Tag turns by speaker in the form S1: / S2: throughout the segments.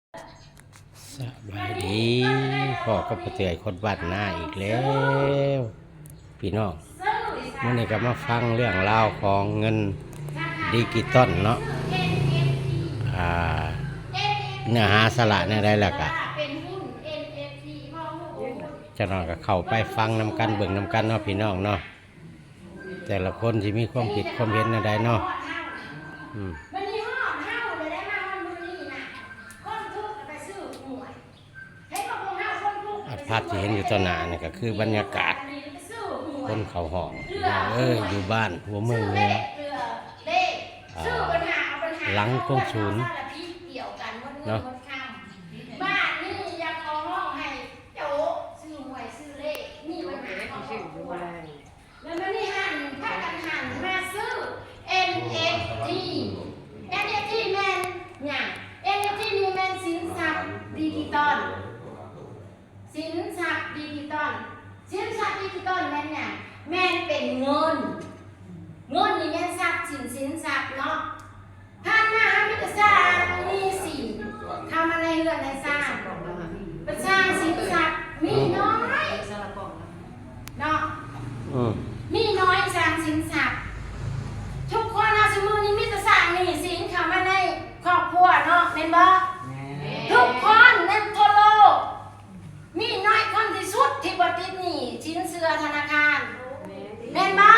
S1: สบายดีพ่อก็ไปเตือนคนบ้านหน้าอีกแล้วพี่น้องเมื่อนี้ก็มาฟังเรื่องราวของเงินดิจิตอลเนาะเนื้อหาสาระเนี่ยได้แล้วก็จะนอนก็เข้าไปฟังนำกันเบิ่งนำกันเนาะพี่น้องเนาะแต่ละคนที่มีความคิดความเห็นอะไรเนาะภาพที่เห็นอยู่ต่อหน้านี่ก็คือบรรยากาศคนเขาห้องอยู่บ้านหัวเมืองเนี่ยหลังกองศูนย์เนาะ
S2: บ้านนี่ยังเอาห้องให้โจ๊กซื้อหวยซื้อเลขนี่ปัญหาของครอบครัวแล้วมันนี่หันพากันหันมาซื้อ NFT NFT แมนเนี่ย NFT นี่แมนสินทรัพย์ดิจิตอลสินทรัพย์ดิจิตอลสินทรัพย์ดิจิตอลแมนเนี่ยแมนเป็นเงินนี่แมนทรัพย์สินทรัพย์เนาะท่านมามิตรสร้างมีสินทำอะไรเรือนในสร้างเป็นสร้างสินทรัพย์มีน้อยเนาะมีน้อยสร้างสินทรัพย์ทุกคนเอาสมุนนี้มิตรสร้างมีสินเข้ามาในครอบครัวเนาะเป็นบ่ทุกคนในทั่วโลกมีน้อยคนที่สุดที่บ่ติดหนี้สินเชื่อธนาคารแม่นบ่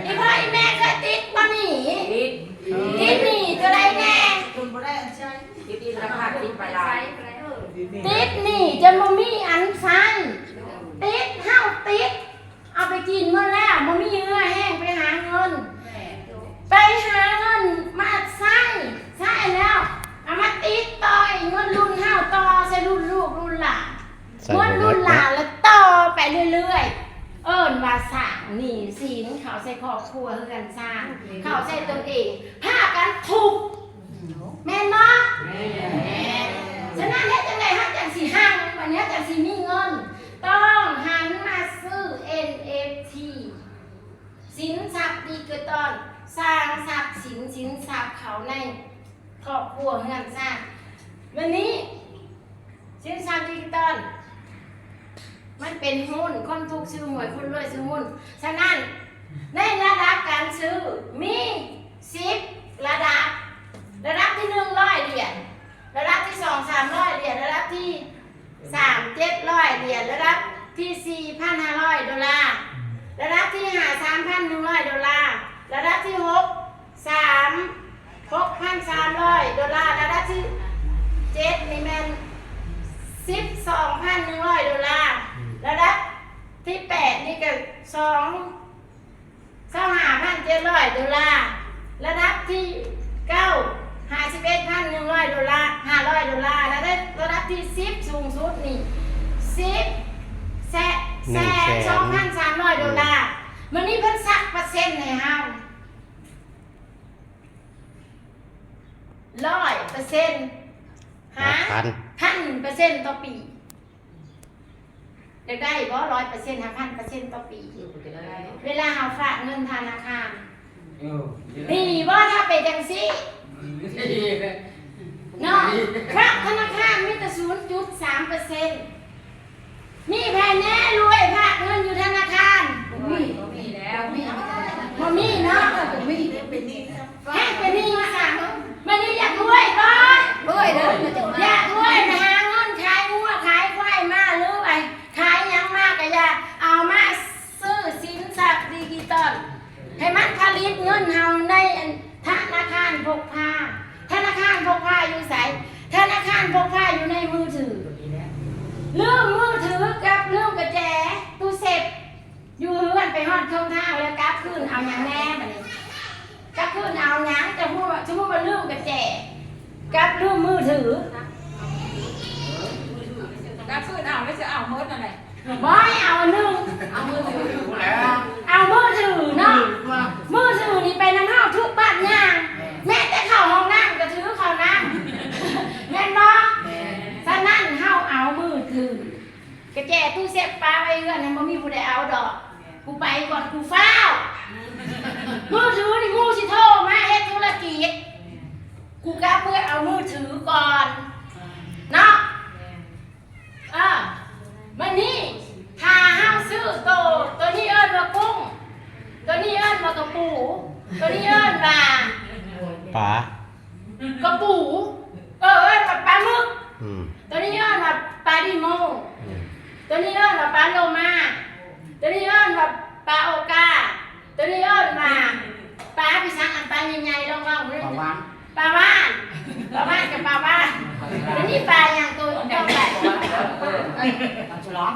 S2: อีพ่ออีแม่เคยติดบ่หนี้ติดหนี้จะได้แน่คุณบ่ได้ใช้ติดราคาติดไปหลายติดหนี้จนบ่มีอันใช้ติดเฮาติดเอาไปกินเมื่อแล้วบ่มีเงื่อแห้งไปหาเงินมาใช้แล้วเอามาติดต่อเงินรุ่นเฮาต่อใส่รุ่นลูกรุ่นหลานเงินรุ่นหลานแล้วต่อไปเรื่อยๆว่าสร้างหนี้สินเขาใส่ครอบครัวคือกันสร้างเขาใส่ตนเองพากันทุกแม่นบ่ฉะนั้นเฮ็ดจังได๋เฮาจังสิหังวันนี้จังสิมีเงินต้องหันมาซื้อ NFT สินทรัพย์ดิจิตอลสร้างทรัพย์สินทรัพย์เขาในครอบครัวเฮือนสร้างวันนี้สินทรัพย์ดิจิตอลมันเป็นหุ้นคนทุกซื้อหวยคนรวยซื้อหุ้นฉะนั้นในระดับการซื้อมี10ระดับที่100เหรียญระดับที่2 300เหรียญระดับที่3 700เหรียญระดับที่4 1,500 ดอลลาร์ระดับที่5 3,100 ดอลลาร์ระดับที่6,300 ดอลลาร์ระดับที่7นี่แม่น12,100 ดอลลาร์ระดับที่8นี่ก็25,700 ดอลลาร์ระดับที่9 51,100 ดอลลาร์500 ดอลลาร์แล้วได้ระดับที่10สูงสุดนี่2,300 ดอลลาร์มันนี่เพิ่นสักเปอร์เซ็นต์ให้เฮา100%หา 1,000% ต่อปีได้บ่ 100% 5,000% ต่อปีเวลาเฮาฝากเงินธนาคารดีบ่ถ้าเป็นจังซี่เนาะฝากธนาคารมีแต่ 0.3% มีแผ่นแน่รวยฝากเงินอยู่ธนาคารมีแล้วบ่มีเนาะเป็นหนี้แห้งเป็นหนี้สั่งมันนี่อยากรวยบ่รวยเด้ออยากรวยไปหาเงินขายงัวขายควายมาหรือไปขายหยังมากก็อยากเอามาซื้อสินทรัพย์ดิจิตอลให้มันผลิตเงินเฮาในธนาคารพกพาธนาคารพกพาอยู่ไสธนาคารพกพาอยู่ในมือถือลืมมือถือกับลืมกระแจตู้เซฟอยู่เฮือนไปฮอดทางแล้วกลับคืนเอาหยังแน่บัดนี้กลับคืนเอาหยังจะพูดว่าลืมกระแจกับลืมมือถือกลับคืนเอาไม่จะเอาหมดนั่นแหละบ่ให้เอาอันนึงเอามือถือเอามือถือเนาะมือถือนี่ไปนำเฮาทุกบ้านย่างแม้แต่เข้าห้องน้ำก็ถือเข้าน้ำแม่นบ่ฉะนั้นเฮาเอามือถือกระแจตู้เซฟปาไว้เฮือนบ่มีผู้ใดเอาดอกกูไปก่อนกูฟ้าวมือถือนี่กูสิโทรมาเฮ็ดธุรกิจกูกลับเพื่อเอามือถือก่อน
S1: อืม
S2: ตัวนี้ย้อนว่าปลาดิโม
S1: อืม
S2: ตัวนี้ย้อนว่าปลาโลมาตัวนี้ย้อนว่าปลาโอกาตัวนี้ย้อนว่าปลาพิซังอันปลาใหญ่ๆลองว่าเรื่อง
S3: ประมาณ
S2: ปลาบ้านปลาบ้านกับปลาบ้านตัวนี้ปลาอย่างตัวเจ้าใหญ่
S3: ฉลอง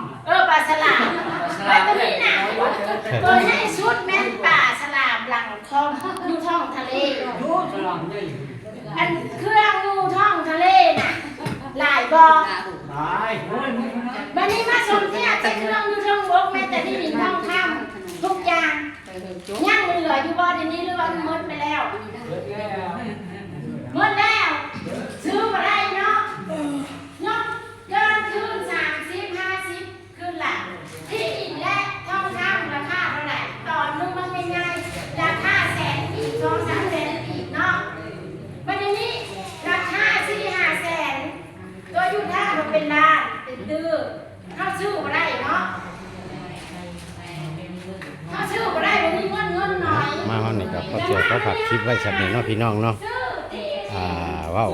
S2: ปลาสลามแล้วตัวนี้น่ะตัวนี้ชุดแม่นปลาสลามหลังคลองอยู่ท้องทะเล
S3: ดูฉลองนี่
S2: อันเครื่องอยู่ท้องทะเลน่ะหลายบ่อ
S3: ตายโอ้ย
S2: วันนี้มาชมที่อาจจะเครื่องอยู่ท้องบกแม้แต่ที่ดินท้องค่ำทุกอย่างย่างเหลืออยู่บ่อเดี๋ยวนี้หรือว่าหมดไปแล้วหมดแล้วซื้อมาได้เนาะเนาะเกินคืน30-50คืนหลังที่ดินและท้องค่ำราคาเท่าไหร่ตอนนึงมันไม่ง่ายราคาแสนอีก2-3แสนอีกเนาะวันนี้ราคา4-5แสนตัวอยู่ท่ามันเป็นล้านเป็นตื้อเข้าชื่อมาได้เนาะเข้าชื่อมาได้วันนี้เงินหน่อย
S1: มาวันนี้ก็พอเจอเขาผักคลิปไว้สำเนียงเนาะพี่น้องเนาะเว้า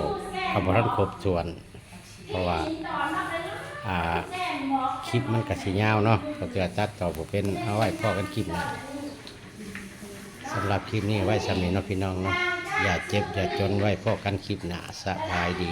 S1: เอาบ่ทันครบส่วน เพราะว่าคลิปมันก็สิยาวเนาะพอเจอตัดต่อบ่เป็นเอาไว้พอกันคลิปหนะสำหรับคลิปนี้ไว้สำเนียงเนาะพี่น้องเนาะอย่าเจ็บอย่าจนไว้พอกันคลิปหน้าสบายดี